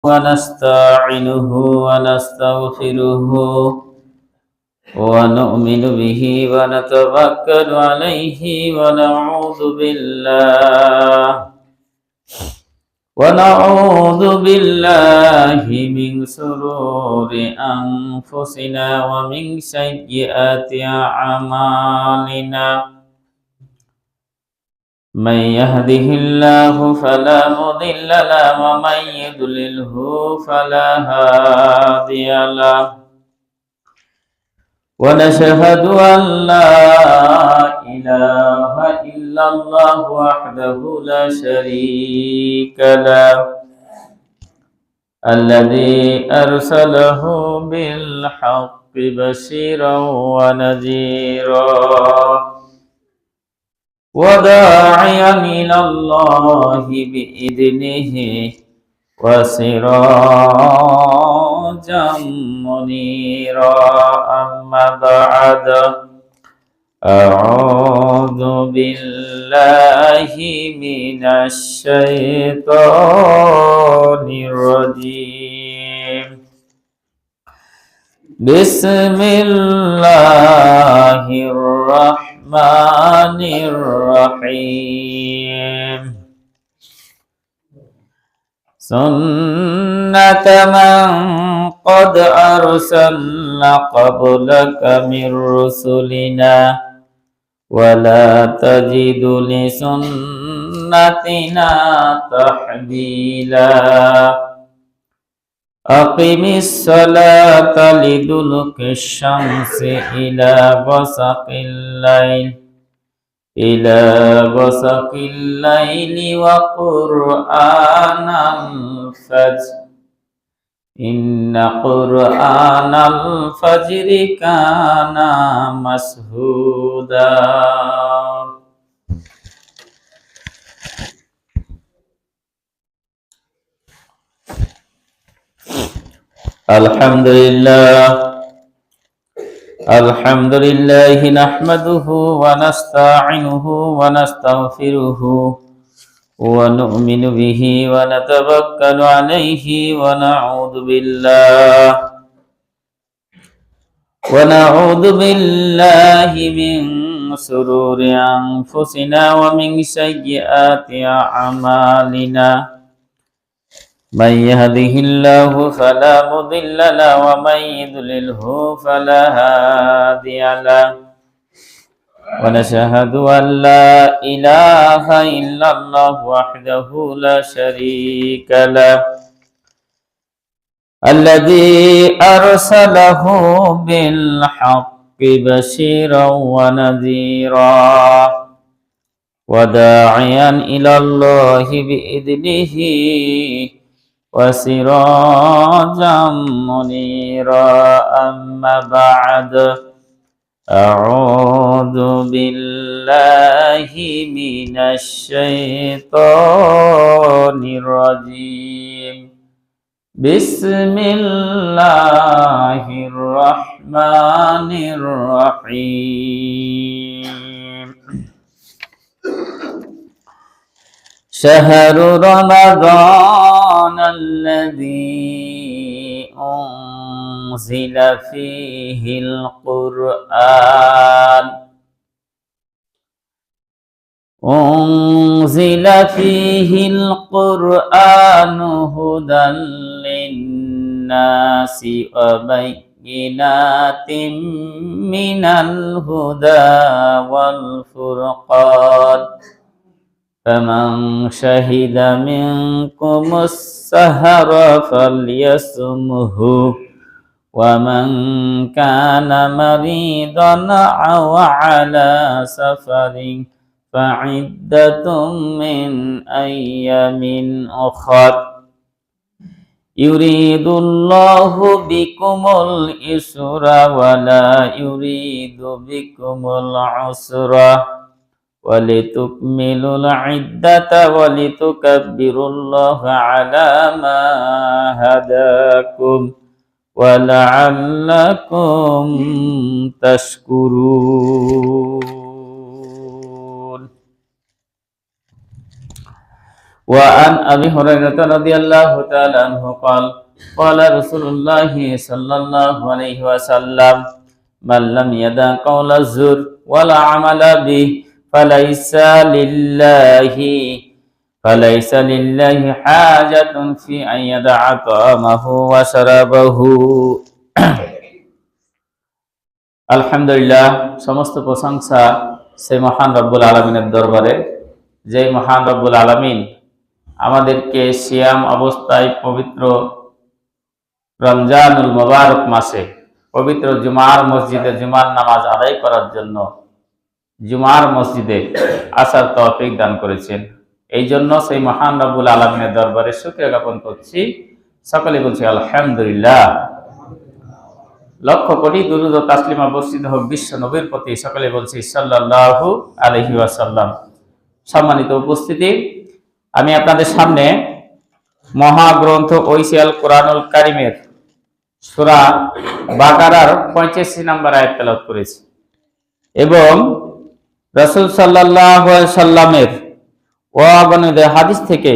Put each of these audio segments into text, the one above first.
ونستعينه ونستغفره ونؤمن به ونتوكل عليه ونعوذ بالله من شرور أنفسنا ومن سيئات أعمالنا من يهده الله فلا مضل له ومن يضلله فلا هادي له ونشهد أن لا إله إلا الله وحده لا شريك له الذي أرسله بالحق بشيرا ونذيرا وداعيا إلى الله بإذنه وسراجا منيرا أما بعد أعوذ بالله من الشيطان الرجيم بسم الله الرحمن الرحيم سنة من قد أرسلنا قبلك من رسلنا ولا تجد لسنتنا تحويلا أقم الصلاة لدلوك الشمس إلى غسق الليل وقرآن الفجر إن قرآن الفجر كان مشهودا الحمد لله نحمده ونستعينه ونستغفره ونؤمن به ونتوكل عليه ونعوذ بالله من شرور أنفسنا ومن سيئات أعمالنا من يهده الله فلا مضل له ومن يضلله فلا هادي له ونشهد أن لا إله إلا الله وحده لا شريك له الذي أرسله بالحق بشيرا ونذيرا وداعيا إلى الله بإذنه وسراجا منيرا أما بعد أعوذ بالله من الشيطان الرجيم بسم الله الرحمن الرحيم شهر رمضان الذي أنزل فيه القرآن هدى للناس وبينات من الهدى والفرقان فمن شهد منكم السهر فليصمه ومن كان مريضا أو على سفر فعدة من أيام أخر يريد الله بكم اليسر ولا يريد بكم العسر ولتكملوا العدة ولتكبروا الله على ما هداكم ولعلكم تشكرون وعن أبي هريرة رضي الله تعالى عنه قال قال رسول الله صلى الله عليه وسلم من لم يدع قول الزور ولا عمل به فليس لله حاجة في أن يدع طعامه وشرابه আলহামদুলিল্লাহ, সমস্ত প্রশংসা সেই মহান রব্বুল আলামিনের দরবারে, যেই মহান রব্বুল আলামিন আমাদেরকে সিয়াম অবস্থায় পবিত্র রমজানুল মুবারক মাসে পবিত্র জুমার মসজিদে জুমার নামাজ আদায় করার জন্য জুমার মসজিদে আসার তৌফিক দান করেছেন। এই জন্য সেই মহান রব্বুল আলামিনের দরবারে শুকরিয়া জ্ঞাপন করছি। সকলে বলছি আলহামদুলিল্লাহ। লক্ষ কোটি দুরূদ ও তাসলিমা বর্ষিত হোক বিশ্ব নবীর প্রতি। সকলে বলছি সাল্লাল্লাহু আলাইহি ওয়াসাল্লাম। সম্মানিত উপস্থিতি, আমি আপনাদের সামনে মহাগ্রন্থ ঐশিয়াল কোরআনুল কারীমের সূরা বাকারার 85 নম্বর আয়াত তেলাওয়াত করেছি এবং রাসূল সাল্লাল্লাহু আলাইহি সাল্লামের অগণিত হাদিস থেকে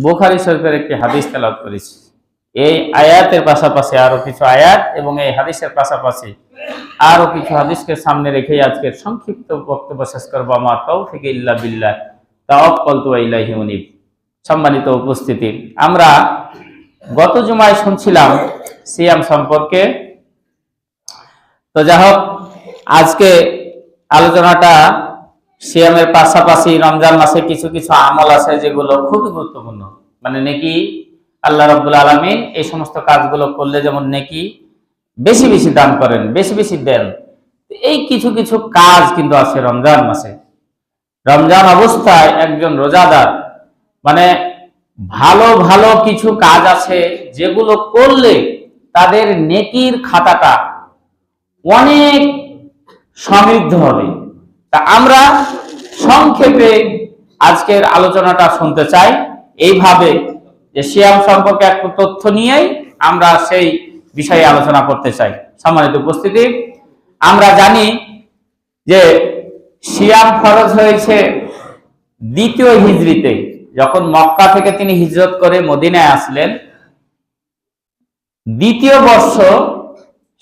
বুখারী শরীফের একটি হাদিস তেলাওয়াত করেছি। এই আয়াতের পাশাপাশি আরো কিছু আয়াত এবং এই হাদিসের পাশাপাশি আরো কিছু হাদিসকে সামনে রেখে আজকের সংক্ষিপ্ত বক্তব্য শেষ করবো। আমার তৌফিক ইল্লা বিল্লাহ, তাওয়াক্কালতু ইলাইহি উনীব। সম্মানিত উপস্থিতি, আমরা গত জুমায় শুনছিলাম সিয়াম সম্পর্কে। তো যাই হোক, আজকে আলোচনাটা সিয়ামের পাশাপাশি রমজান মাসে কিছু কিছু আমল আছে যেগুলো খুবই গুরুত্বপূর্ণ। মানে নেকি আল্লাহ রাব্বুল আলামিন এই সমস্ত কাজগুলো করলে যেমন নেকি বেশি বেশি দান করেন, বেশি বেশি দেন। এই কিছু কিছু কাজ কিন্তু আছে রমজান মাসে। রমজান অবস্থায় একজন রোজাদার মানে ভালো ভালো কিছু কাজ আছে যেগুলো করলে তাদের নেকির খাতাটা অনেক সমৃদ্ধ হবে। তা আমরা সংক্ষেপে আজকের আলোচনাটা শুনতে চাই এইভাবে যে সিয়াম সম্পর্কে একটু তথ্য নিয়েই আমরা সেই বিষয়ে আলোচনা করতে চাই। সম্মানিত উপস্থিতি, আমরা জানি যে সিয়াম ফরজ হয়েছে দ্বিতীয় হিজরিতে, যখন মক্কা থেকে তিনি হিজরত করে মদিনায় আসলেন। দ্বিতীয় বর্ষ,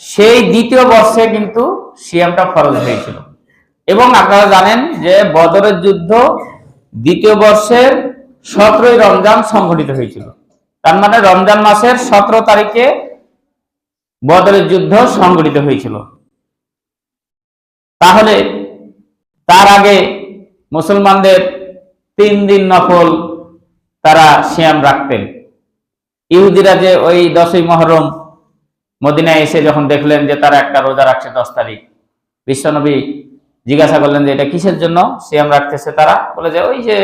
সেই দ্বিতীয় বর্ষে কিন্তু সিয়ামটা ফরজ হয়েছিল। এবং আপনারা জানেন যে বদরের যুদ্ধ দ্বিতীয় বর্ষের 17ই রমজান সংঘটিত হয়েছিল। তার মানে রমজান মাসের 17 তারিখে বদরের যুদ্ধ সংঘটিত হয়েছিল। তাহলে তার আগে মুসলমানদের 3 দিন নফল তারা সিয়াম রাখতেন। ইহুদিরা যে ওই 10ই মুহররম মদিনায় এসে যখন দেখলেন যে তারা একটা রোজা রাখছে 10 তারিখ, বিশ্বনবী জিজ্ঞাসা করলেন যে এটা কিসের জন্য সিয়াম রাখতেছে তারা? বলে যে ওই যে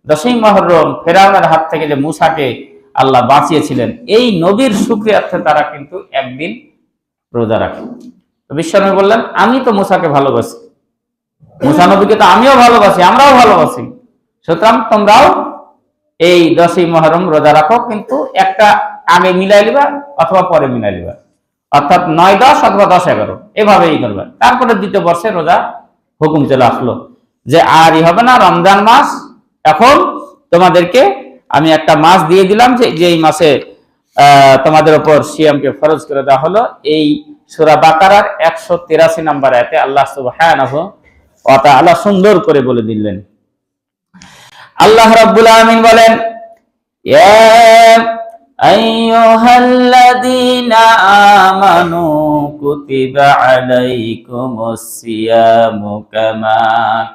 10ই মুহররম ফেরাউনের হাত থেকে যে মুসাকে আল্লাহ বাঁচিয়েছিলেন, এই নবীর শুকরিয়ার্থে তারা কিন্তু একদিন রোজা রাখে। তো বিশ্বনবী বললেন, আমি তো মুসাকে ভালোবাসি, মুসা নবীকে তো আমিও ভালোবাসি, আমরাও ভালোবাসি, সুতরাং তোমরাও এই 10ই মুহররম রোজা রাখো, কিন্তু একটা আগে মিলাই লিবা অথবা পরে মিলাই লিবা, অর্থাৎ 9-10 অথবা 10-11 এভাবেই করবে। তারপরে দ্বিতীয় বর্ষে রোজা হুকুম চলে আসলো যে আরই হবে না, রমজান মাস, এখন তোমাদেরকে আমি একটা মাস দিয়ে দিলাম যে এই মাসে তোমাদের উপর সিয়ামকে ফরজ করে দেওয়া হলো। এই সূরা বাকারার 183 নম্বর আয়াতে আল্লাহ সুবহানাহু ওয়া তাআলা সুন্দর করে বলে দিলেন। আল্লাহ রাব্বুল আলামিন বলেন, ইয়া আইয়ুহাল্লাযীনা আমানু কুতিবা আলাইকুমুস সিয়ামু কামা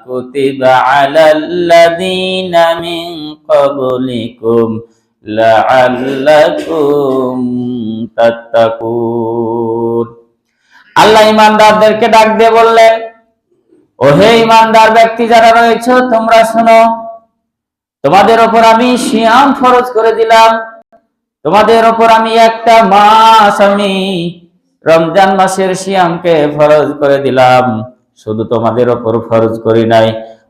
কুতিবা আলাল্লাযীনা মিন ক্বাবলিকুম লাআল্লাকুম তাত্তাকুন। আল্লাহ ঈমানদারদেরকে ডাক দিয়ে বললেন, ও হে ঈমানদার ব্যক্তি যারা রয়েছে, তোমরা শোনো, তোমাদের উপর আমি সিয়াম ফরজ করে দিলাম, তোমাদের উপর আমি একটা মাস, আমি রমজান মাসের সিয়ামকে ফরজ করে দিলাম। শুধু তোমাদের উপর ফরজ করি নাই,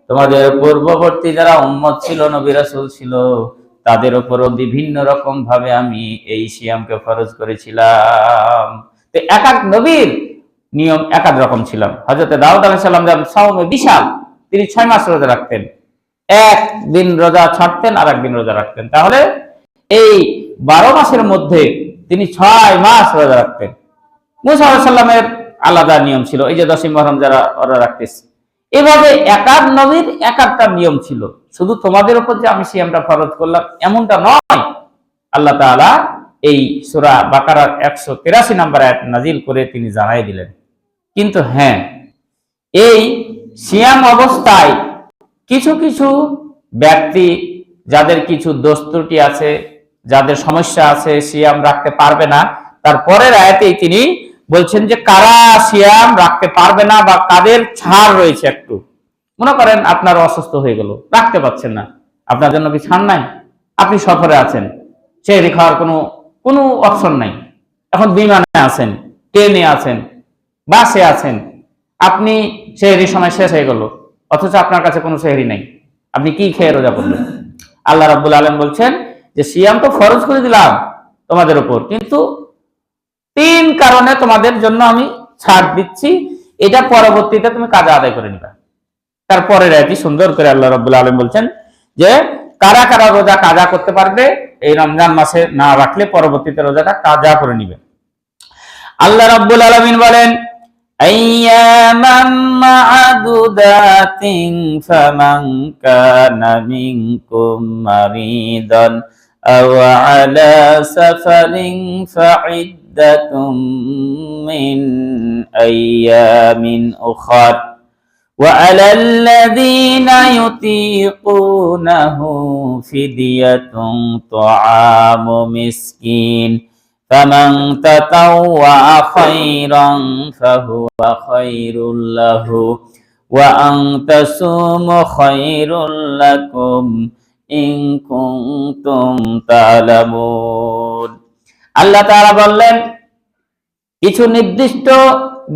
তোমাদের পূর্ববর্তী যারা উম্মত ছিল, নবী রাসূল ছিল, তাদের উপরও বিভিন্ন রকম ভাবে আমি এই সিয়ামকে ফরজ করেছিলাম। তো এক এক নবীর নিয়ম এক এক রকম ছিল। হযরত দাউদ আলাইহিস সালাম যেমন সাওমে বিশাল, তিনি 6 মাস রোজা রাখতেন। একদিন রোজা ছাড়তেন আর একদিন রোজা রাখতেন। তাহলে এই 12 মাসের মধ্যে তিনি 6 মাস রোজা রাখতেন। মুসা আলাইহিস সালামের আলাদা নিয়ম ছিল, এই যে 10ই মুহররম যারা ওরা রাখতেছে, এভাবে এক এক নবীর এক একটা নিয়ম ছিল। শুধু তোমাদের উপর যে আমি সিয়ামটা ফরজ করলাম এমনটা নয়। আল্লাহ তাআলা এই সূরা বাকারার 183 নম্বর আয়াত নাজিল করে তিনি জানাই দিলেন। কিন্তু হ্যাঁ, এই সিয়াম অবস্থায় কিছু কিছু ব্যক্তি যাদের কিছু দোষ ত্রুটি আছে, যাদের সমস্যা আছে, সিয়াম রাখতে পারবে না, তারপরের আয়াতেই তিনি বলছেন যে কারা সিয়াম রাখতে পারবে না বা কাদের ছাড় রয়েছে। একটু মনে করেন আপনার অসুস্থ হয়ে গেল, রাখতে পারছেন না, আপনার জন্য কি ছাড় নাই? আপনি সফরে আছেন, সেহরি খাওয়ার কোনো অপশন নাই, এখন বিমানে আছেন, ট্রেনে আছেন, বাসে আছেন, আপনি সেহরির সময় শেষ হয়ে গেল, অথচ আপনার কাছে কোনো সেহরি নাই, আপনি কি খেয়ে রোজা করলেন? আল্লাহ রাব্বুল আলামিন বলছেন যে সিয়াম তো ফরজ করে দিলাম তোমাদের উপর, কিন্তু 3 কারণে তোমাদের জন্য আমি ছাড় দিচ্ছি, এটা পরবর্তীতে তুমি কাজা আদায় করে নিবা। তারপরে আয়াতটি সুন্দর করে আল্লাহ রাব্বুল আলামিন বলছেন যে কারা কারা রোজা কাজা করতে পারবে, এই রমজান মাসে না রাখলে পরবর্তীতে রোজাটা কাজা করে নিবে। আল্লাহ রাব্বুল আলামিন বলেন আইয়ামান মা'দুদাতিন ফামান কানা মিনকুম মারিদান আও আলা সাফারিন ফা'iদ্দাতুম মিন আইয়ামিন উখার وعلى الذين يطيقونه فدية طعام مسكين فمن تطوع خيرا فهو خير له وأن تصوموا خير لكم إن كنتم تعلمون। আল্লাহ তাআলা বললেন কিছু নির্দিষ্ট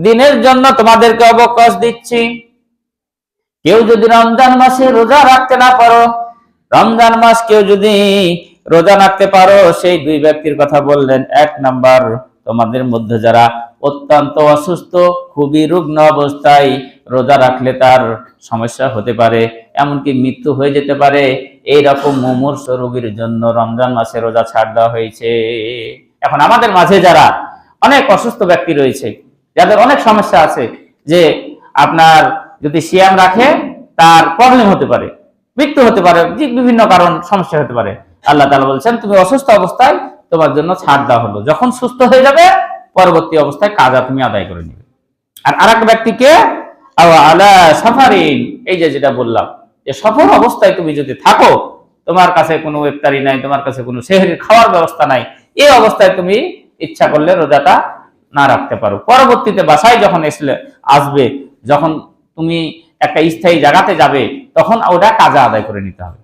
দিনের জন্য তোমাদেরকে অবকাশ দিচ্ছি। কেউ যদি রমজান মাসে রোজা রাখতে না পারো, রমজান মাস কেউ যদি রোজা রাখতে পারো, সেই 2 ব্যক্তির কথা বললেন। 1 নাম্বার, তোমাদের মধ্যে যারা অত্যন্ত অসুস্থ, খুবই রুগ্ন অবস্থায়, রোজা রাখলে তার সমস্যা হতে পারে, এমনকি মৃত্যু হয়ে যেতে পারে, এইরকম মুমূর্ষ রোগীর জন্য রমজান মাসে রোজা ছাড় দেওয়া হয়েছে। এখন আমাদের মাঝে যারা অনেক অসুস্থ ব্যক্তি রয়েছে, যাদের অনেক সমস্যা আছে, যে আপনার যদি সিয়াম রাখে তার প্রবলেম হতে পারে, মৃত্যু হতে পারে, বিভিন্ন কারণ সমস্যা হতে পারে, আল্লাহ তাআলা বলছেন তুমি অসুস্থ অবস্থায় তোমার জন্য ছাড় দেওয়া হলো, যখন সুস্থ হয়ে যাবে পরবর্তী অবস্থায় কাজা তুমি আদায় করে নিবে। আর আরেক ব্যক্তিকে আলা সাফারিন, এই যে যেটা বললাম, যে সফর অবস্থায় তুমি যদি থাকো, তোমার কাছে কোনো ইফতারি নাই, তোমার কাছে কোনো সেহরি খাওয়ার ব্যবস্থা নাই, এই অবস্থায় তুমি ইচ্ছা করলে রোজাটা না রাখতে পারো। পরবর্তীতে বাসায় যখন আসবে, যখন তুমি একটা স্থায়ী জায়গাতে যাবে, তখন ওটা কাজা আদায় করে নিতে হবে।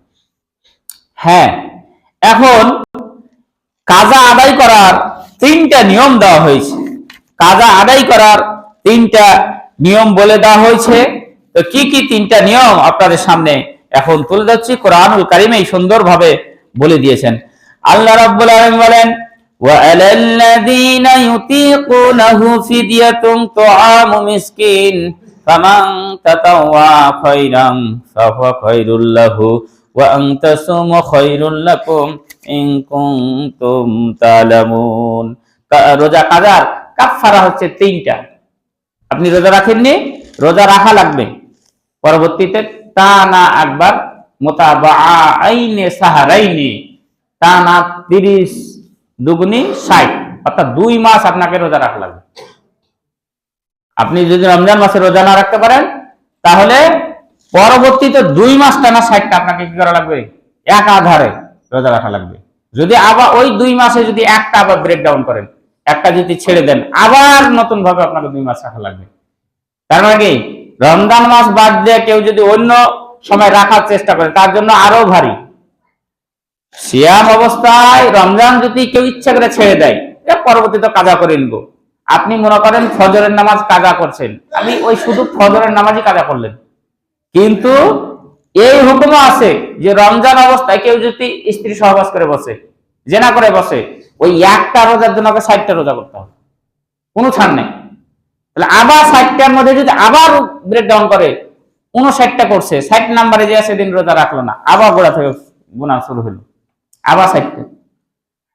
হ্যাঁ, এখন কাজা আদায় করার 3টা নিয়ম দেওয়া হয়েছে। কাজা আদায় করার 3টা নিয়ম বলে দেওয়া হয়েছে। তো কি কি 3টা নিয়ম আপনাদের সামনে এখন তুলে ধরছি। কোরআনুল কারীমে সুন্দরভাবে বলে দিয়েছেন। আল্লাহ রাব্বুল আলামিন বলেন وعلى الذين يطيقونه فدية طعام مسكين فمن تطوع خيرا فهو خير له وأن تصوموا خير لكم إن كنتم تعلمون। রোজা কাজার কাফারা হচ্ছে 3টা। আপনি রোজা রাখেননি, রোজা রাখা লাগবে। পরবর্তীতে টানা একবার মুতাবাআইনে সাহারাইনি, টানা 30 দুগুনি 60, অর্থাৎ 2 মাস আপনাকে রোজা রাখা লাগবে। আপনি যদি রমজান মাসে রোজা না রাখতে পারেন, তাহলে পরবর্তীতে 2 মাস টানা 60টা আপনাকে কি করা লাগবে? একাধারে রোজা রাখা লাগবে। যদি আবার ওই 2 মাসে যদি একটা আবার ব্রেকডাউন করেন, একটা যদি ছেড়ে দেন, আবার নতুন ভাবে আপনাকে 2 মাস রাখা লাগবে। তার মানে কি, রমজান মাস বাদ দিয়ে কেউ যদি অন্য সময় রাখার চেষ্টা করে, তার জন্য আরো ভারী। সিয়াম অবস্থায় রমজান যদি কেউ ইচ্ছা করে ছেড়ে দেয়, পরবর্তীতে কাজা করে নিব। আপনি মনে করেন ফজরের নামাজ কাজা করছেন, আমি ওই শুধু ফজরের নামাজই কাজা করলেন, কিন্তু এই হুকুমও আছে যে রমজান অবস্থায় কেউ যদি স্ত্রী সহবাস করে বসে, জেনা করে বসে, ওই একটা রোজার জন্য 60টা রোজা করতে হবে, কোনো ছাড় নেই। তাহলে আবার 60টার মধ্যে যদি আবার ব্রেকডাউন করে, 59টা করছে, 60 নম্বরে যে সেদিন রোজা রাখলো না, আবার গোড়া থেকে গুনাহ শুরু হলো, আবার 60টা।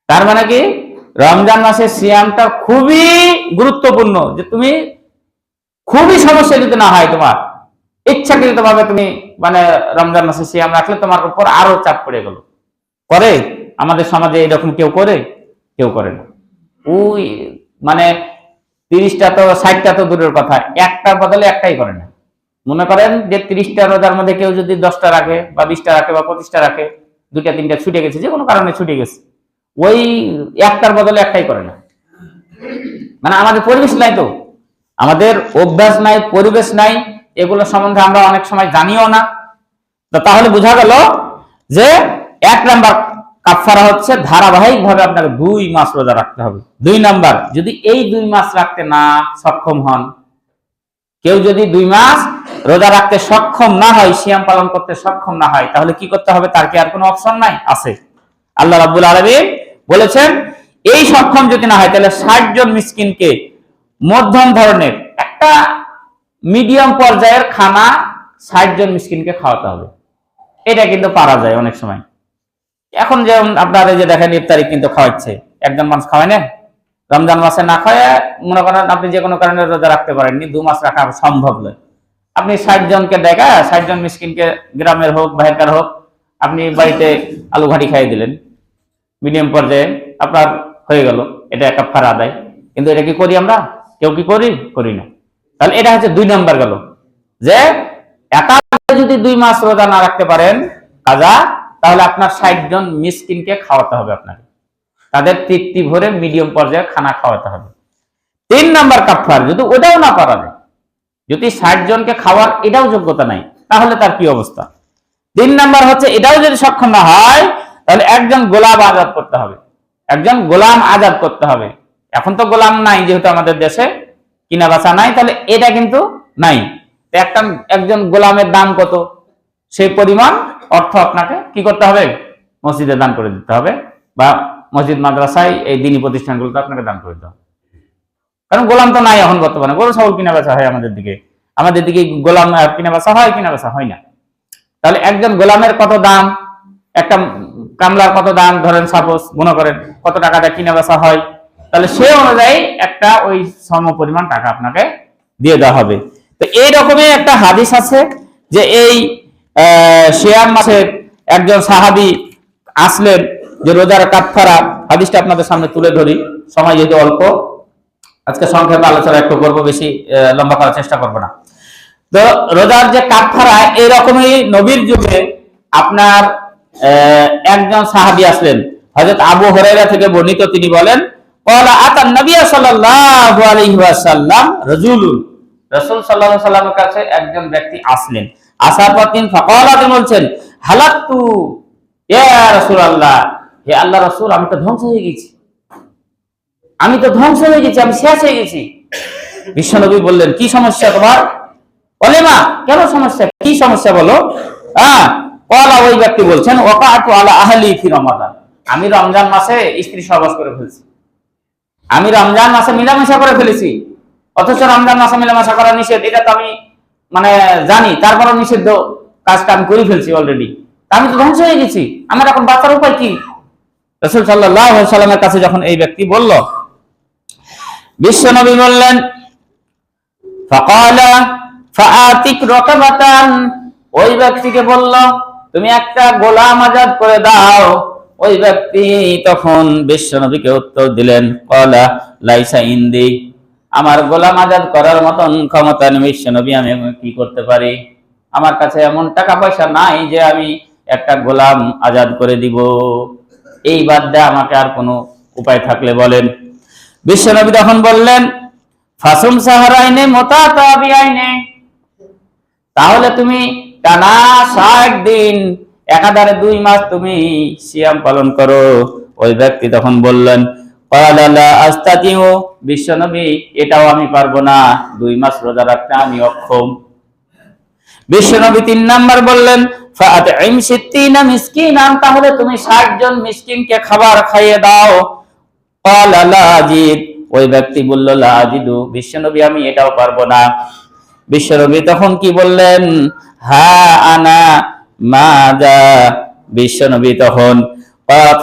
তার মানে কি রমজান মাসের সিয়ামটা খুবই গুরুত্বপূর্ণ, যে তুমি খুবই সমস্যা যদি না হয় তোমার ইচ্ছাকৃত ভাবে তুমি মানে রমজান মাসে সিয়াম রাখলে তোমার উপর আরো চাপ পড়ে গেল। করে আমাদের সমাজে এরকম কেউ করে? কেউ করে না। ওই মানে 30টা তো 60টা তো দূরের কথা, একটার বদলে একটাই করে না। মনে করেন যে 30টা রোজার মধ্যে কেউ যদি 10টা রাখে বা 20টা রাখে বা 25টা রাখে, 2টা 3টা ছুটে গেছে, যে কোনো কারণে ছুটে গেছে, ওই একটার বদলে একটাই করে না। মানে আমাদের পরিবেশ নাই, তো আমাদের অভ্যাস নাই, পরিবেশ নাই, এগুলো সম্বন্ধে আমরা অনেক সময় জানিও না। তো তাহলে বোঝা গেল যে 1 নাম্বার কাফারা হচ্ছে ধারাবাহিক ভাবে আপনাকে 2 মাস রোজা রাখতে হবে। 2 নাম্বার, যদি এই 2 মাস রাখতে না সক্ষম হন, কেউ যদি 2 মাস রোজা রাখতে সক্ষম না হয়, সিয়াম পালন করতে সক্ষম না হয়, তাহলে কি করতে হবে? তার কি আর কোনো অপশন নাই? আছে। আল্লাহ রাব্বুল আলামিন বলেছেন এই সক্ষম যদি না হয়, তাহলে 60 জন মিসকিনকে মধ্যম ধরনের একটা মিডিয়াম পর্যায়ের খানা 60 জন মিসকিনকে খাওয়াতে হবে। এটা কিন্তু পারা যায় অনেক সময়। এখন যেমন আপনারা যে দেখেন ইফতারি কিন্তু খাওয়াচ্ছে, একজন মানুষ খাওয়ায় না, রমজান মাসে না খাওয়া মনে করেন আপনি যে কোনো কারণে রোজা রাখতে পারেননি, 2 মাস রাখা সম্ভব নয়, আপনি 60 জনকে দেখা 60 জন মিসকিনকে, গ্রামের হোক বাহিরকার হোক, আপনি বাড়িতে আলু ঘাটি খাইয়ে দিলেন মিডিয়াম পর্যায়ে, আপনার হয়ে গেল, এটা কাফারা আদায়। কিন্তু এটা কি করি আমরা? কেউ কি করি? করি না। তাহলে এটা হচ্ছে 2 নাম্বার গেল, যে একা যদি 2 মাস রোজা না রাখতে পারেন কাজা, তাহলে আপনার 60 জন মিসকিনকে খাওয়াতে হবে, আপনাকে তাদের তৃপ্তি ভরে মিডিয়াম পর্যায়ে খানা খাওয়াতে হবে। 3 নাম্বার কাফার, যদি ওটাও না পারা যায়, যদি 60 জনকে খাওয়ার এটাও যোগ্যতা নাই, তাহলে তার কি অবস্থা? 3 নাম্বার হচ্ছে এটাও যদি সক্ষম না হয়, তাহলে একজন গোলাম আজাদ করতে হবে, একজন গোলাম আজাদ করতে হবে। এখন তো গোলাম নাই, যেহেতু আমাদের দেশে কিনা বেচা নাই, তাহলে এটা কিন্তু নাই। একজন গোলামের দাম কত, সেই পরিমাণ অর্থ আপনাকে কি করতে হবে? মসজিদে দান করে দিতে হবে, বা মসজিদ মাদ্রাসায় এই দ্বীনি প্রতিষ্ঠানগুলোতে আপনাকে দান করে দিতে হবে। কারণ গোলাম তো নাই এখন বর্তমানে, গরু ছাগল কিনা বেচা হয় আমাদের দিকে গোলাম কিনা বেচা হয়, কিনা বেচা হয় না। তাহলে একজন গোলামের কত দাম, একটা কামলার কত দাম, ধরেন সাপোজ মনে করেন কত টাকাটা কিনা বেচা হয়, তাহলে সেই অনুযায়ী একটা ওই সম পরিমাণ টাকা আপনাকে দিয়ে দেওয়া হবে। তো এইরকমই একটা হাদিস আছে, যে এই সিয়াম মাসের একজন সাহাবী আসলেন, যে রোজার কাফারা, হাদিসটা আপনাদের সামনে তুলে ধরি, সময় যেহেতু অল্প, আজকে সংক্ষেপে আলোচনা একটু করবো, বেশি লম্বা করার চেষ্টা করবো না। তো রোজার যে কাফারা, এইরকমই নবীর যুগে আপনার একজন সাহাবী আসলেন, হযরত আবু হুরায়রা থেকে বর্ণিত, তিনি বলেন ক্বালা আতান নবী সাল্লাল্লাহু আলাইহি ওয়াসাল্লাম রাজুলুন, রাসূল সাল্লাল্লাহু আলাইহি ওয়াসাল্লামের কাছে একজন ব্যক্তি আসলেন, আসার পর তিনি ফাকালা, তিনি বলছেন হালাকতু ইয়া রাসূলুল্লাহ, হে আল্লাহর রাসূল, আমি তো ধ্বংস হয়ে গেছি, আমি শেষ হয়ে গেছি। বিশ্বনবী বললেন কি সমস্যা তোমার? ওলেমা, কেন সমস্যা, কি সমস্যা বলো? ওই ব্যক্তি বলছেন ওয়াকাতু আলা আহলি ফি রমাদান, আমি রমজান মাসে স্ত্রী সহবাস করে ফেলেছি, আমি রমজান মাসে মিলামেশা করে ফেলেছি। অথচ রমজান মাসে মিলামেশা করা নিষেধ, এটা তো আমি মানে জানি, তারপরও নিষিদ্ধ কাজটা আমি করে ফেলছি অলরেডি, আমি তো ধ্বংস হয়ে গেছি, আমার এখন বাঁচার উপায় কি? রাসূল সাল্লাল্লাহু আলাইহি ওয়াসাল্লামের কাছে যখন এই ব্যক্তি বলল, বিশ্বনবী বললেন ফাকালা ফাআতিক রাকাবাতান, ওই ব্যক্তিকে বলল তুমি একটা গোলাম আজাদ করে দাও। ওই ব্যক্তি তখন বিশ্বনবীকে উত্তর দিলেন ক্বালা লাইসা ইনদি, আমার গোলাম আজাদ করার মতন ক্ষমতা নেই বিশ্বনবী, আমি কি করতে পারি? আমার কাছে এমন টাকা পয়সা নাই যে আমি একটা গোলাম আজাদ করে দিব, এই বাদ দিয়ে আমাকে আর কোনো উপায় থাকলে বলেন। বিশ্বনবী তখন বললেন ফাসুম সাহারাইনে মুতাতাবিআইনে, তাহলে তুমি টানা 60 দিন একাধারে 2 মাস তুমি সিয়াম পালন করো। ওই ব্যক্তি তখন বললেন ক্বালা লা আস্তাতিউ, বিশ্বনবী এটাও আমি পারবো না, 2 মাস রোজা রাখতে আমি অক্ষম। বিশ্বনবী 3 নাম্বার বললেন ফাআতইম 60 মিসকিনান, তাহলে তুমি 60 জন মিসকিনকে খাবার খাইয়ে দাও। ক্বালা লা আজিদ, ওই ব্যক্তি বলল লা আজিদু, বিশ্বনবী আমি এটাও পারবো না। বিশ্বনবী তখন কি বললেন হা আনা মাযা, বিশ্বনবী তখন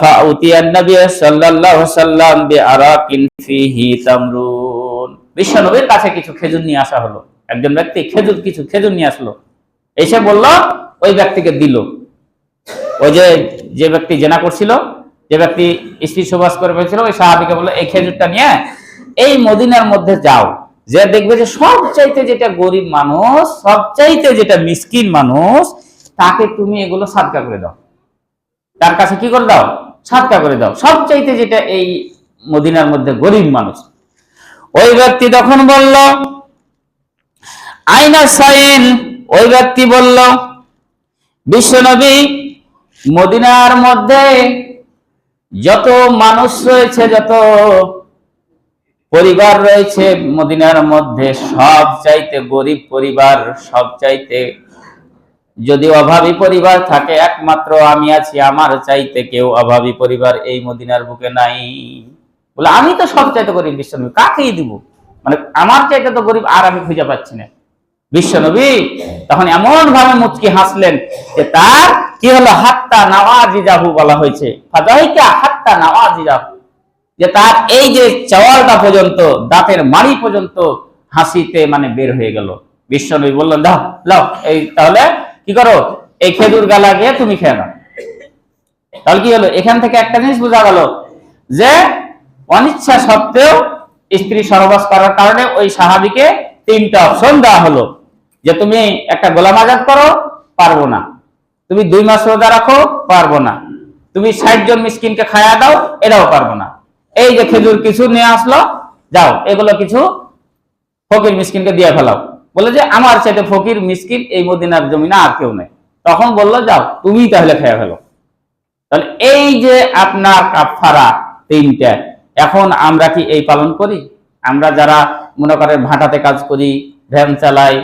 ফাউতিয়ান নবী সাল্লাল্লাহু আলাইহি সাল্লাম বিআরাকিন ফিহি তামরুন, বিশ্বনবীর কাছে কিছু খেজুর নিয়ে আসা হলো। একজন ব্যক্তি কিছু খেজুর নিয়ে আসলো, এসে বলল, ওই ব্যক্তিকে দিল। ওই যে ব্যক্তি জেনা করছিল, যে ব্যক্তি স্ত্রী সুবাস করে ফেলেছিল, ওই সাহাবীকে বলল, এই খেজুরটা নিয়ে এই মদিনার মধ্যে যাও, যে দেখবে যে সবচাইতে যেটা গরিব মানুষ, সবচাইতে যেটা মিসকিন মানুষ, তাকে তুমি এগুলো সাদকা করে দাও, তার কাছে কি করে দাও, সাদকা করে দাও, সবচাইতে যেটা এই মদিনার মধ্যে গরিব মানুষ। ওই ব্যক্তি তখন বলল, আইনা সাইন, ওই ব্যক্তি বলল, বিশ্বনবী, মদিনার মধ্যে যত মানুষ রয়েছে, যত পরিবার রয়েছে মদিনার মধ্যে, সব চাইতে গরিব পরিবার, সব চাইতে যদি অভাবী পরিবার থাকে, একমাত্র আমি আছি, আমার চাইতে কেউ অভাবী পরিবার এই মদিনার বুকে নাই। বলে, আমি তো সব চাইতে গরিব বিশ্বনবী, কাকেই দিব, মানে আমার চাইতে তো গরিব আর আমি খুঁজে পাচ্ছি না। বিশ্বনবী তখন এমন ভাবে মুচকি হাসলেন যে তার কি হলো, হাত্তা নাওয়াজিজাহু বলা হয়েছে, ফাদাইকা হাত্তা নাওয়াজিজাহু, যে তার এই যে চাওয়ালটা পর্যন্ত, দাঁতের মাড়ি পর্যন্ত হাসিতে মানে বের হয়ে গেল। বিশ্বনবী বললেন, দাও লাও, এই তাহলে কি করো, এই খেজুর গালা গিয়ে তুমি খেয়ে নাও। তাহলে কি হলো, এখান থেকে একটা জিনিস বোঝা গেল যে অনিচ্ছা সত্ত্বেও স্ত্রী সহবাস করার কারণে ওই সাহাবীকে তিনটা অপশন দেওয়া হলো, যে তুমি একটা গোলাম আজাদ করো, পারবো না, তুমি 2 মাস রোজা রাখো, পারবো না, তুমি 60 জন মিসকিনকে খায়া দাও, এটাও পারবো না, এই যে খেজুর কিছু নিয়ে আসলো, যাও এগুলো কিছু ফকির মিসকিনকে দিয়ে ফেলাও। বলে যে আমার চাইতে ফকির মিসকিন এই মদিনার জমিনে আর কেউ নেই। তখন বললো, যাও তুমি তাহলে খেয়ে ফেলো। তাহলে এই যে আপনার কাফারা তিনটা, এখন আমরা কি এই পালন করি? আমরা যারা মনে করেন ভাটাতে কাজ করি, ভ্যান চালাই,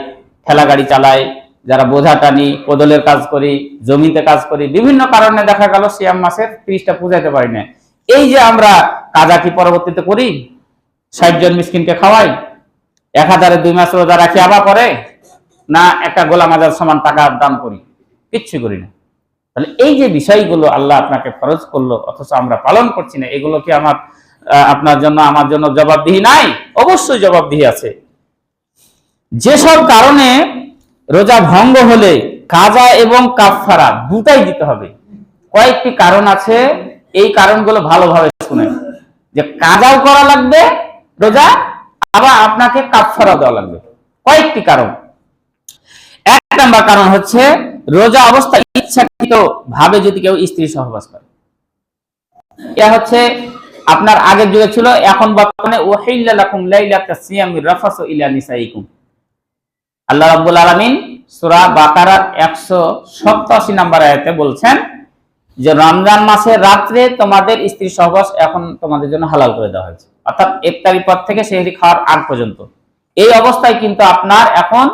ঠেলা গাড়ি চালাই, যারা বোঝা টানি, কোদলের কাজ করি, জমিতে কাজ করি, বিভিন্ন কারণে দেখা গেল সিয়াম মাসের 30টা পূজাইতে পারি না, এই যে আমরা কাজা কি পরবর্তীতে করি? 60 জন মিসকিনকে খাওয়াই, 1000-2 মাস রোজা রাখি, আবার পরে না একটা গোলাম আজাদ সমান টাকা দান করি? কিচ্ছু করি না। তাহলে এই যে বিষয়গুলো আল্লাহ আপনাকে ফরজ করলো, অথচ আমরা পালন করছি না, এগুলো কি আপনার জন্য আমার জন্য জবাবদিহি নাই? অবশ্যই জবাবদিহি আছে। যেসব কারণে রোজা ভঙ্গ হলে কাজা এবং কাফারা দুটাই দিতে হবে। কয়েকটি কারণ আছে, এই কারণগুলো ভালোভাবে শুনেন, যে কাজাও করা লাগবে রোজা, আবার আপনাকে কাফারা দেওয়া লাগবে। কয়েকটি কারণ। 1 নম্বর কারণ হচ্ছে, রোজা অবস্থায় ইচ্ছাকৃত ভাবে যদি কেউ স্ত্রী সহবাস করে, এটা হচ্ছে আপনার আগের যুগে ছিল, এখন বর্তমানে ওয়াহিল্লা লাকুম লাইলাতাস সিয়ামির রাফাসু ইলা নিসাইকুম। আল্লাহ রাব্বুল আলামিন সূরা বাকারার 187 নম্বর আয়াতে বলছেন যে রমজান মাসের রাত্রে তোমাদের স্ত্রী সহবাস এখন তোমাদের জন্য হালাল করে দেওয়া হয়েছে, অর্থাৎ ইফতারির পর থেকে সেহরি খাওয়ার আগ পর্যন্ত। এই অবস্থায় কিন্তু আপনার এখন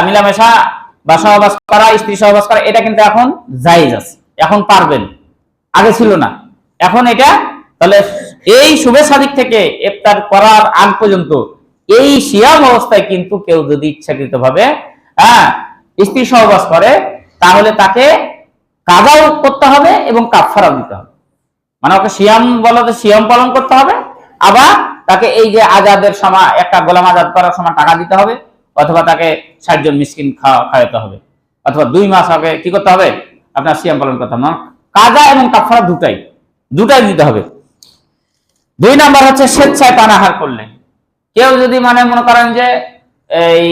মিলামেশা বা সহবাস করা, স্ত্রী সহবাস করা, এটা কিন্তু এখন জায়েজ আছে, এখন পারবেন, আগে ছিল না, এখন এটা। তাহলে এই শুভেচ্ছা দিক থেকে ইফতার করার আগ পর্যন্ত এই সিয়াম অবস্থায় কিন্তু কেউ যদি ইচ্ছাকৃত ভাবে স্ত্রী সহবাস করে, তাহলে তাকে কাজাও করতে হবে এবং কাফারাও দিতে হবে। মানে ওকে সিয়াম বলতে সিয়াম পালন করতে হবে, আবার তাকে এই যে আজাদের সময় একটা গোলাম আজাদ করার সময় টাকা দিতে হবে, অথবা তাকে 60 জন মিসকিন খাওয়াতে হবে, অথবা 2 মাস আগে কি করতে হবে, আপনার সিয়াম পালন করতে হবে। কাজা এবং কাফারা দুটাই দিতে হবে। 2 নাম্বার হচ্ছে স্বেচ্ছায় পানাহার করলে, কেউ যদি মানে মনে করেন যে এই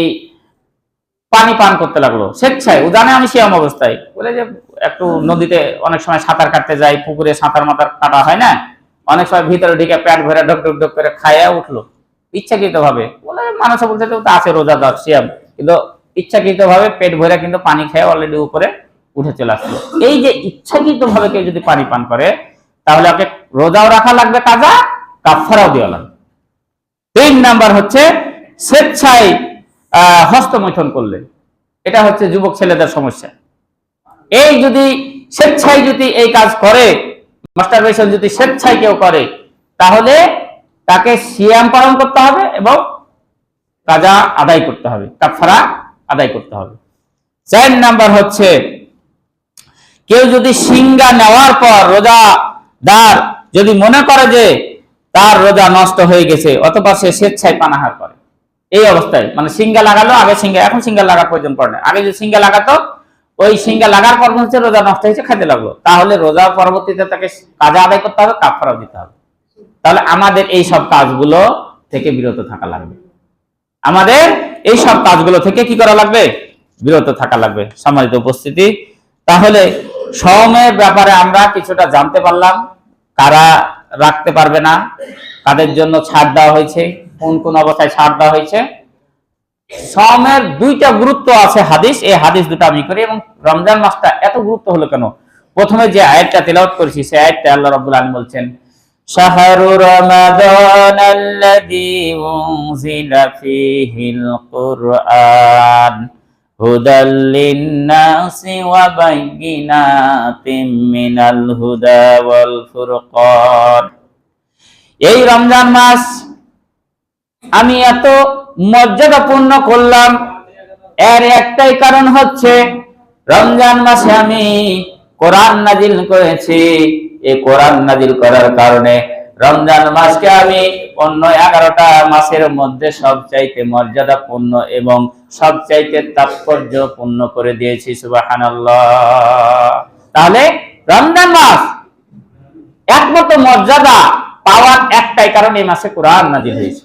পানি পান করতে লাগলো স্বেচ্ছায়, উদানে আমি সিয়াম অবস্থায়, বলে যে একটু নদীতে অনেক সময় সাঁতার কাটতে যাই, পুকুরে সাঁতার মাতার কাটা হয় না, অনেক সময় ভিতরে ঢুকে পেট ভরে ঢক ঢক ঢক করে খাইয়া উঠলো ইচ্ছাকৃত ভাবে, বলে মানুষ বলছে তো আছে রোজাদার সিয়াম, কিন্তু ইচ্ছাকৃত ভাবে পেট ভরে কিন্তু পানি খেয়ে অলরেডি উপরে উঠে চলে আসলো। এই যে ইচ্ছাকৃত ভাবে কেউ যদি পানি পান করে, তাহলে ওকে রোজাও রাখা লাগবে, কাজা কাফারাও দেওয়া লাগবে। 3 নাম্বার হচ্ছে স্বেচ্ছায় হস্তমৈথুন করলে, এটা হচ্ছে যুবক ছেলেদের সমস্যা। এই যদি স্বেচ্ছায় যদি এই কাজ করে, মাস্টারবেশন যদি স্বেচ্ছায় কেউ করে, তাহলে তাকে সিয়াম পালন করতে হবে এবং কাজা আদায় করতে হবে, কাফারা আদায় করতে হবে। 4 নাম্বার হচ্ছে কেউ যদি সিঙ্গা নেওয়ার পর রোজাদার যদি মনে করে যে তার রোজা নষ্ট হয়ে গেছে অথবা সে স্বেচ্ছায় পানাহার করে, এই অবস্থায় মানে সিঙ্গা লাগালো, আগে সিঙ্গা, এখন সিঙ্গা লাগার প্রয়োজন পড়ে না, আগে যদি সিঙ্গা লাগাতো ওই সিঙ্গা লাগার পর হচ্ছে রোজা নষ্ট হয়েছে খেতে লাগলো, তাহলে রোজা পরবর্তীতে তাকে কাজা আদায় করতে হবে, কাফারা দিতে হবে। তাহলে আমাদের এই সব কাজগুলো থেকে বিরত থাকা লাগবে, আমাদের এই সব কাজগুলো থেকে কি করা লাগবে, বিরত থাকা লাগবে। সম্মানিত উপস্থিতি, তাহলে সওমের ব্যাপারে আমরা কিছুটা জানতে পারলাম, কারা রাখতে পারবে না, কাদের জন্য ছাড় দেওয়া হয়েছে, কোন কোন অবস্থায় ছাড় দেওয়া হয়েছে। সওমের 2টা গুরুত্ব আছে হাদিস, এই হাদিস দুটো আমি করি। এবং রমজান মাসটা এত গুরুত্ব হলো কেন, প্রথমে যে আয়াতটা তেলাওয়াত করেছি সেই আয়াতটা আল্লাহ রাব্বুল আলামিন বলছেন, শাহরু রমাদানাল্লাযী উনজিলা ফীহিল কুরআন হুদাল লিন-নাসি ওয়া বায়্যিনাতিম মিনাল হুদা ওয়াল ফুরকান। এই রমজান মাস আমি এত মর্যাদাপূর্ণ করলাম, এর একটাই কারণ হচ্ছে রমজান মাসে আমি কোরআন নাজিল করেছি। এই কোরআন নাজিল করার কারণে রমজান মাসকে আমি অন্য 11টা মাসের মধ্যে সবচাইতে মর্যাদাপূর্ণ এবং সবচাইতে তাৎপর্যপূর্ণ করে দিয়েছি। সুবহানাল্লাহ। তাহলে রমজান মাস একমাত্র মর্যাদা পাওয়ার একটাই কারণ, এই মাসে কোরআন নাজিল হয়েছে।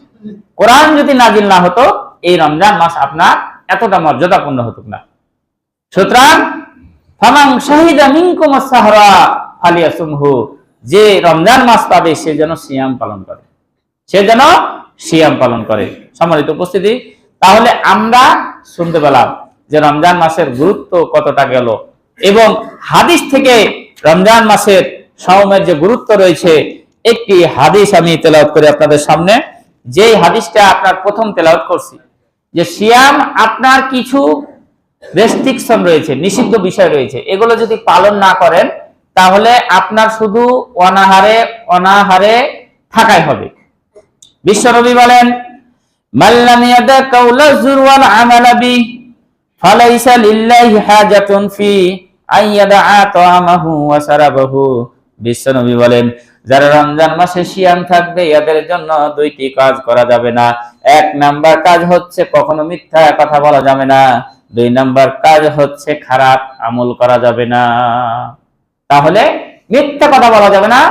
কোরআন যদি নাজিল না হতো এই রমজান মাস আপনার এতটা মর্যাদাপূর্ণ হতো না। সুতরাং ফামান শাহিদা মিনকুম আস-সাহরা ফালিয়াসুমহু, যে রমজান মাস পাবে সে যেন সিয়াম পালন করে, সে যেন সিয়াম পালন করে। সম্মানিত উপস্থিতি, তাহলে আমরা শুনতে পেলাম যে রমজান মাসের গুরুত্ব কতটা গেল, এবং হাদিস থেকে রমজান মাসের সওমের যে গুরুত্ব রয়েছে একটি হাদিস আমি তেলাওয়াত করি আপনাদের সামনে। যে হাদিসটা আপনার প্রথম তেলাওয়াত করছি, যে সিয়াম আপনার কিছু রেস্ট্রিকশন রয়েছে, নিষিদ্ধ বিষয় রয়েছে, এগুলো যদি পালন না করেন তাহলে আপনার শুধু অনাহারে থাকাই হবে। বিশ্বনবী বলেন, মাল্লাম ইয়াদা কাউলা যুর ওয়াল আমালা বি ফালাইসা লিল্লাহি হাজাতুন ফি আইয়াদা তাআমাহু ওয়া সারাবাহু। বিশ্বনবী বলেন, যারা রমজান মাসে সিয়াম থাকবে এদের জন্য 2টি কাজ করা যাবে না। 1 নাম্বার কাজ হচ্ছে কখনো মিথ্যা কথা বলা যাবে না, 2 নাম্বার কাজ হচ্ছে খারাপ আমল করা যাবে না। তাহলে মিথ্যা কথা বলা যাবে না,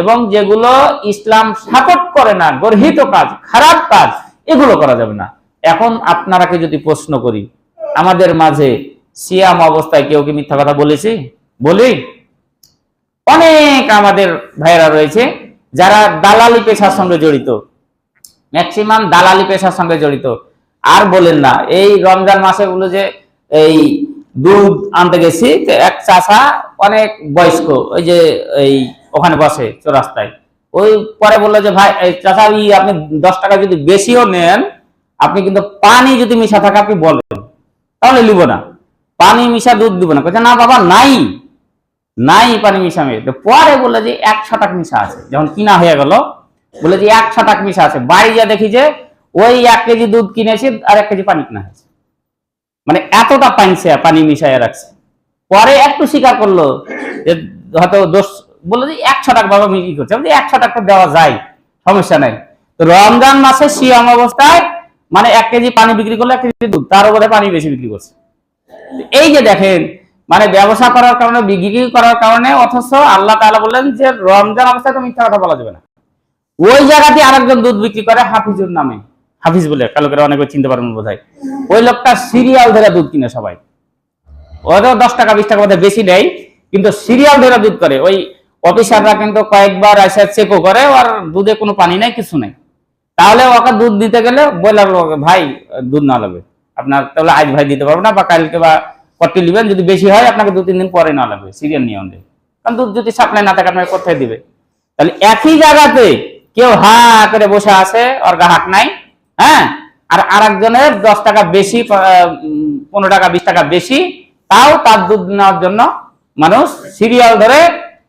এবং যেগুলো ইসলাম সাপোর্ট করে না, গর্হিত কাজ, খারাপ কাজ, এগুলো করা যাবে না। এখন আপনারাকে যদি প্রশ্ন করি, আমাদের মাঝে সিয়াম অবস্থায় কেউ কি মিথ্যা কথা বলেছি? বলি? অনেক আমাদের ভাইয়েরা রয়েছে যারা দালালি পেশার সঙ্গে জড়িত, ম্যাক্সিমাম দালালি পেশার সঙ্গে জড়িত। আর বলেন না, এই রমজান মাসে বলে যে এই দুধ আনতে গেছি, এক চাচা অনেক বয়স্ক, ওই যে এই ওখানে বসে চৌরাস্তায়, ওই পরে বললো যে ভাই চাচা আপনি 10 টাকা যদি বেশিও নেন, আপনি কিন্তু পানি যদি মিশা থাকে আপনি বলেন, তাহলে লিব না, পানি মিশা দুধ দিব না। না বাবা, নাই পানি মিশা মেয়ে। পরে বললো যে 100 টাকা মিশা আছে, যখন কিনা হয়ে গেল বলে যে 100 টাকা মিশা আছে। বাড়ি যা দেখি যে ওই 1 কেজি দুধ কিনেছি আর 1 কেজি পানি কিনা হয়েছে, মানে এতটা পানি মিশাইয়া রাখছে। পরে একটু স্বীকার করলো যে হয়তো দোষ, বললো যে 100 টাকা বাবা কি করছে, 100 টাকা দেওয়া যায়, সমস্যা নাই। তো রমজান মাসে সিয়াম অবস্থায় মানে 1 কেজি পানি বিক্রি করলে 1 কেজি দুধ, তার উপরে পানি বেশি বিক্রি করছে। এই যে দেখেন, মানে ব্যবসা করার কারণে, বিক্রি করার কারণে, অথচ আল্লাহ তাআলা বললেন যে রমজান অবস্থায় তো মিথ্যা কথা বলা যাবে না। ওই জায়গাতে আরেকজন দুধ বিক্রি করে হাফিজুর নামে, হাফিজ বলে কালো করে অনেকে চিনতে পারবেন বোধহয়, ওই লোকটা সিরিয়াল ধরে দুধ কিনে সবাই, ওদের 10 টাকা 20 টাকা মধ্যে বেশি নেই, কিন্তু সিরিয়াল ধরে দুধ করে। ওই অফিসাররা কিন্তু কয়েকবার এসে চেকও করে, আর দুধে কোনো পানি নাই, কিছু নাই। তাহলে ওকে দুধ দিতে গেলে বলে ভাই দুধ না লাগবে আপনার, তাহলে আজ ভাই দিতে পারবো না, বা কালকে বা কটি নেবেন, যদি বেশি হয় আপনাকে 2-3 দিন পরে না লাগবে, সিরিয়াল নিয়ে আনবে, কারণ দুধ যদি সাপ্লাই না থাকে আপনাকে কোথায় দিবে। তাহলে একই জায়গাতে কেউ হা করে বসে আছে, ওর গ্রাহক নাই, হ্যাঁ, আর আরেকজনের 10 টাকা বেশি, 15 টাকা 20 টাকা বেশি, তাও তার দুধ নেওয়ার জন্য মানুষ সিরিয়াল ধরে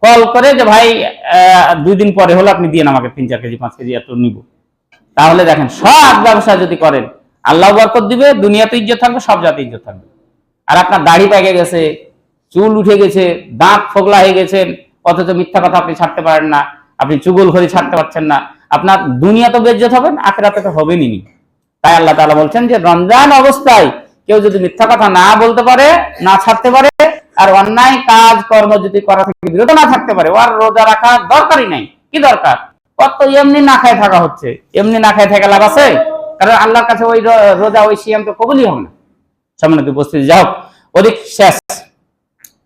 কল করে যে ভাই 2 দিন পরে হলো আপনি দিয়ে আমাকে 3-4 কেজি 5 কেজি এত নিব। তাহলে দেখেন, সব ব্যবসা যদি করেন আল্লাহ বরকত দিবে, দুনিয়াতে ইজ্জত থাকবে, সব জাতি ইজ্জত থাকবে। আর আপনার দাড়ি পেকে গেছে, চুল উঠে গেছে, দাঁত ফোগলা হয়ে গেছেন, অথচ মিথ্যা কথা আপনি ছাড়তে পারেন না, আপনি চুগলখড়ি ছাড়তে পারছেন না, আপনার দুনিয়া তো বেজ্জত হবেন, আখিরাতে তো হবেনই। তাই আল্লাহ তাআলা বলছেন যে রমজান অবস্থায় কেউ যদি মিথ্যা কথা না বলতে পারে, না ছাড়তে পারে, আর অন্যায় কাজ কর্ম যদি করা থেকে বিরত না থাকতে পারে, ওর রোজা রাখা দরকারই নাই। কি দরকার? কত এমনি না খায় থাকা হচ্ছে, এমনি না খায় থাকা লাভ আছে? কারণ আল্লাহর কাছে ওই রোজা, ওই সিয়াম তো কবুলই হবে না। সম্মানিত উপস্থিতি, যাই হোক, অধিক শেষ।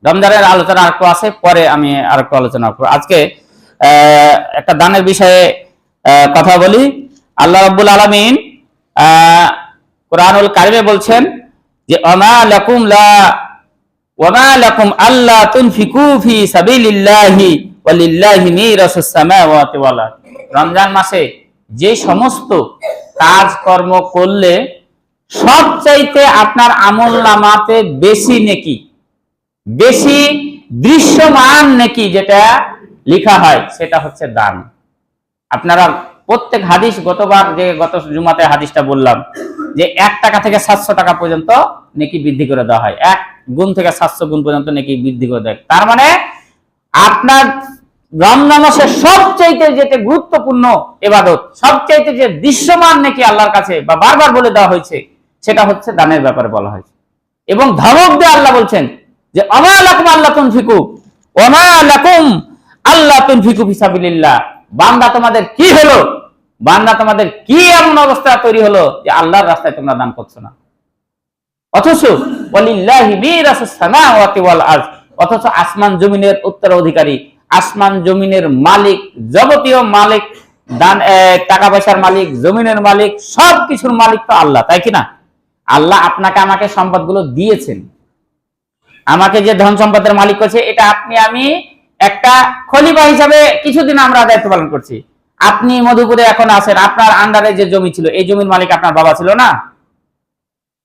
রমজানের আলোচনা আরেকটু আছে, পরে আমি আরেকটু আলোচনা করব। আজকে একটা দানের বিষয়ে কথা বলি। আল্লাহ রাব্বুল আলামিন কুরআনুল কারিমে বলছেন যে ওমা লাকুম আল্লা তুনফিকু ফি সাবিলিল্লাহি ওয়ালিল্লাহি মিরাসুস সামাওয়াতি ওয়াল আরদ। রমজান মাসে যে সমস্ত কাজকর্ম করলে সবচাইতে আপনার আমলনামাতে বেশি নেকি, বেশি দৃশ্যমান নেকি যেটা লেখা হয়, সেটা হচ্ছে দান। আপনারা প্রত্যেক হাদিস, গত জুমাতে হাদিসটা বললাম যে 1 টাকা থেকে 700 টাকা পর্যন্ত নেকি বৃদ্ধি করে দেওয়া হয়, 1 গুণ থেকে 700 গুণ পর্যন্ত নেকি বৃদ্ধি করে দেয়। তার মানে আপনার রমজান মাসের সবচাইতে যেটা গুরুত্বপূর্ণ ইবাদত, সবচাইতে যে দৃশ্যমান নেকি আল্লাহর কাছে বা বারবার বলে দেওয়া হয়েছে, সেটা হচ্ছে দানের ব্যাপারে বলা হয়েছে। এবং ধমক দিয়ে আল্লাহ বলছেন যে ওমা লাকুম আল্লা তুনফিকু, ওমা লাকুম আল্লা তুনফিকু ফি সাবিলিল্লাহ। বান্দা তোমাদের কি হলো, বান্দা তোমাদের কি এমন অবস্থা তৈরি হলো যে আল্লাহর রাস্তায় তোমরা দান করছো না? অথচ ওয়ালিল্লাহি মিরাসুস সামাওয়াতি ওয়াল আরদ, অথচ আসমান জমিনের উত্তরাধিকারী, আসমান জমিনের মালিক, যাবতীয় মালিক, দান, টাকা পয়সার মালিক, জমিনের মালিক, সবকিছুর মালিক তো আল্লাহ, তাই কি না? আল্লাহ আপনাকে আমাকে সম্পদগুলো দিয়েছেন, আমাকে যে ধন সম্পদের মালিক করেছে, এটা আপনি আমি একটা খলিফা হিসাবে কিছুদিন আমরা দায়িত্ব পালন করছি। আপনি মধুপুরে এখন আছেন, আপনার আন্ডারে যে জমি ছিল, এই জমির মালিক আপনার বাবা ছিল না?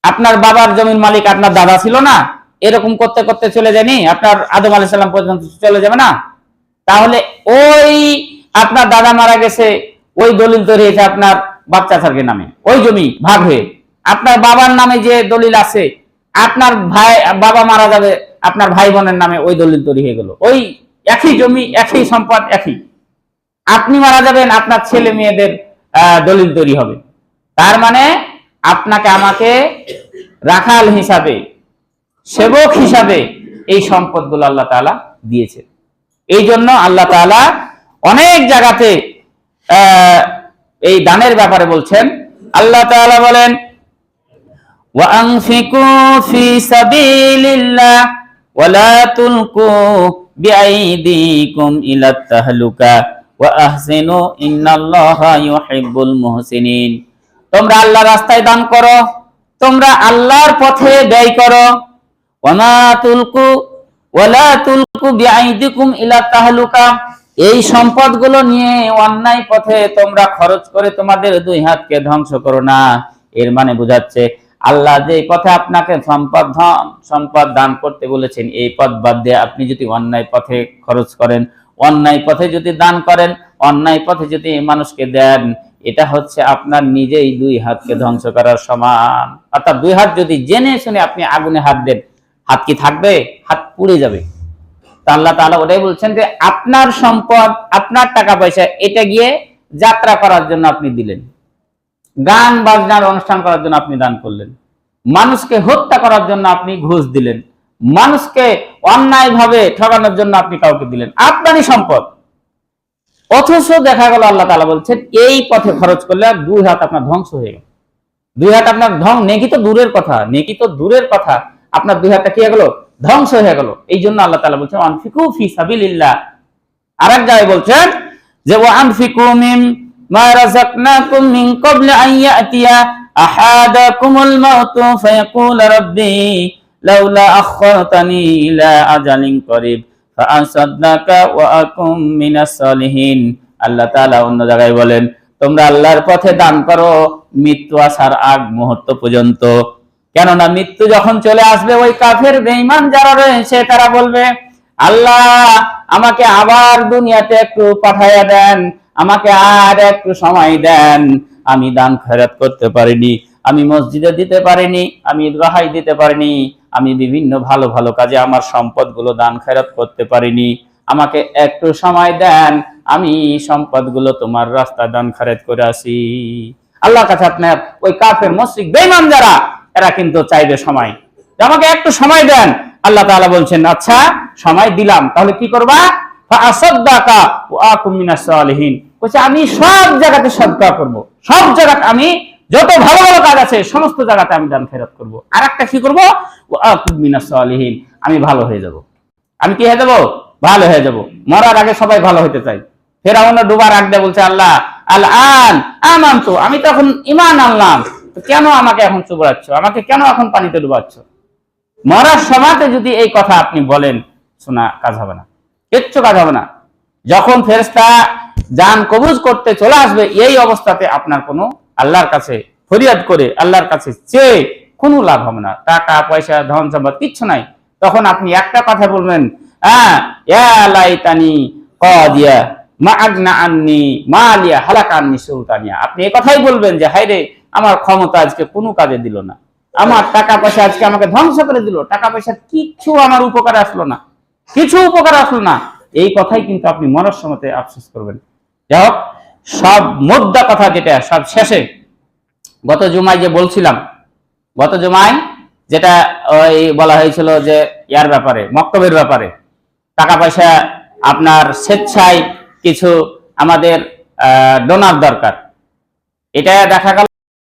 আপনার বাবার জমির মালিক আপনার দাদা ছিল না? এরকম করতে করতে চলে যায়নি আপনার আদম আলাইহিস সালাম পর্যন্ত চলে যাবে না? তাহলে ওই আপনার দাদা মারা গেছে, ওই দলিল তৈরি হয়েছে আপনার বাচ্চা চাচার নামে, ওই জমি ভাগ হয়ে আপনার বাবার নামে যে দলিল আছে, আপনার ভাই, বাবা মারা যাবে, আপনার ভাই বোনের নামে ওই দলিল তৈরি হয়ে গেল, ওই একই জমি, একই সম্পদ, একই। আপনি মারা যাবেন, আপনার ছেলে মেয়েদের দলিল তৈরি হবে। তার মানে আপনাকে আমাকে রাখাল হিসাবে, সেবক হিসাবে এই সম্পদগুলো আল্লাহ তাআলা দিয়েছে। এই জন্য আল্লাহ তাআলা অনেক জায়গাতে এই দানের ব্যাপারে বলছেন। আল্লাহ তাআলা বলেন ওয়ানফিকু ফি সাবিলিল্লাহ ওয়ালা তুলকু বিআইদিকুম ইলাত তাহলুকা ওয়া আহসিনু ইন্নাল্লাহা ইউহিব্বুল মুহসিনিন। তোমরা আল্লাহর রাস্তায় দান করো, তোমরা আল্লাহর পথে ব্যয় করো। ওয়ালা তুলকু বিআইদিকুম ইলাত তাহলুকা, এই সম্পদগুলো নিয়ে অন্যায় পথে তোমরা খরচ করে তোমাদের দুই হাতকে ধ্বংস করো না। এর মানে বোঝাচ্ছে আল্লাহ যে পথে আপনাকে সম্পদ দান করতে বলেছেন, এই পথ বাদ দিয়ে আপনি যদি অন্যায় পথে খরচ করেন, অন্যায় পথে যদি দান করেন, অন্যায় পথে যদি মানুষকে দেন, এটা হচ্ছে আপনার নিজেই দুই হাতকে ধ্বংস করার সমান। অর্থাৎ দুই হাত যদি জেনে শুনে আপনি আগুনে হাত দেন, হাত কি থাকবে? হাত পুড়ে যাবে। তা আল্লাহ তাআলা ওটাই বলছেন যে আপনার সম্পদ, আপনার টাকা পয়সা, এটা গিয়ে যাত্রা করার জন্য আপনি দিলেন, গান বাজনার অনুষ্ঠান করার জন্য আপনি দান করলেন, মানুষকে হত্যা করার জন্য আপনি ঘুষ দিলেন, মানুষকে অন্যায় ভাবে ঠকানোর জন্য আপনি কাউকে দিলেন, আপনারই সম্পদ। অথচ দেখা গেল আল্লাহ তাআলা বলছেন এই পথে খরচ করলে দুই হাত আপনার ধ্বংস হয়ে গেল। দুই হাত আপনার নেকি তো দূরের কথা, নেকি তো দূরের কথা, আপনার দুই হাতটা কি হয়ে গেল? ধ্বংস হয়ে গেল। এই জন্য আল্লাহ তাআলা বলছেন আনফিকু ফি সাবিলিল্লাহ। আরেক জায়গায় বলছেন যে ওয়া আনফিকু মিম্মা রাযাকনাকুম মিন ক্বাবলি আন ইয়াতিয়া আহাদাকুমুল মাউতু ফায়াকুল রাব্বি লাউলা আখখারতানি ইলা আজালিন করিব ফাআসাদদাকা ওয়া আকুম মিনাস সালিহিন। আল্লাহ তাআলা অন্য জায়গায় বলেন তোমরা আল্লাহর পথে দান করো মৃত্যু আসার আগ মুহূর্ত পর্যন্ত। কেননা মৃত্যু যখন চলে আসবে, ওই কাফের বেঈমান যারা রয়েছে তারা বলবে আল্লাহ আমাকে আবার দুনিয়াতে একটু পাঠাইয়া দেন, আমাকে আর একটু সময় দেন, আমি দান খয়রাত করতে পারিনি, আমি মসজিদে দিতে পারিনি, আমি ঈদগাহে দিতে পারিনি, আমি বিভিন্ন ভালো ভালো কাজে আমার সম্পদগুলো দান খেরাত করতে পারিনি, আমাকে একটু সময় দেন, আমি সম্পদগুলো তোমার রাস্তায় দান খেরাত করে আসি। আল্লাহর কাছে আপনার ওই কাফের মুশরিক বেঈমান যারা, এরা কিন্তু চাইবে সময়, যে আমাকে একটু সময় দেন। আল্লাহ তাআলা বলছেন আচ্ছা সময় দিলাম, তাহলে কি করবা? ফাআসাদদাকা ওয়া আকুম মিনাস সালিহিন, বলছে আমি সব জায়গাতে সাদকা করব, সব জায়গাতে আমি যত ভালো ভালো কাজ আছে সমস্ত জায়গাতে আমি দান খেরাত করব। আর একটা কি করব? ওয়া আকুম মিনাস সালিহিন, আমি ভালো হয়ে যাব। আমি কি হয়ে যাব? ভালো হয়ে যাব। মরার আগে সবাই ভালো হতে চাই। ফেরাউন ডুবার আগ দিয়ে বলছে আল্লাহ আল আন আমানতু, আমি তো এখন ঈমান আনলাম, কেন আমাকে এখন চুবড়াচ্ছ, আমাকে কেন এখন পানিতে ডুবাচ্ছ? মরার সময়তে যদি এই কথা আপনি বলেন, শোনা কাজ হবে না, কিচ্ছু কাজ হবে না। যখন ফেরেশতা জান কবজ করতে চলে আসবে, এই অবস্থাতে আপনার কোনো আল্লাহর কাছে ফরিয়াদ করে আল্লাহর কাছে চেয়ে কোনো লাভ হবে না। টাকা পয়সা ধন সম্পদ কিচ্ছু নাই। তখন আপনি একটা কথা বলবেন, ইয়া লাইতানি কাদিয়া মা আগনা আন্নি মালিয়া হালাকা আন্নি সুলতানিয়া। আপনি এই কথাই বলবেন যে হায় রে, আমার ক্ষমতা আজকে কোনো কাজে দিল না, আমার টাকা পয়সা আজকে আমাকে ধ্বংস করে দিল, টাকা পয়সা কিচ্ছু আমার উপকারে আসলো না, কিছু উপকার আসলো না। এই কথাই কিন্তু আপনি মরার সময়তে আফসোস করবেন। যাই হোক, সব মোদ্দা কথা যেটা সব শেষে গত জুমায় যে বলছিলাম, গত জুমায় যেটা ওই বলা হয়েছিল যে ইয়ার ব্যাপারে, মক্তবের ব্যাপারে, টাকা পয়সা আপনার স্বেচ্ছায় কিছু আমাদের ডোনার দরকার, এটা দেখা গেল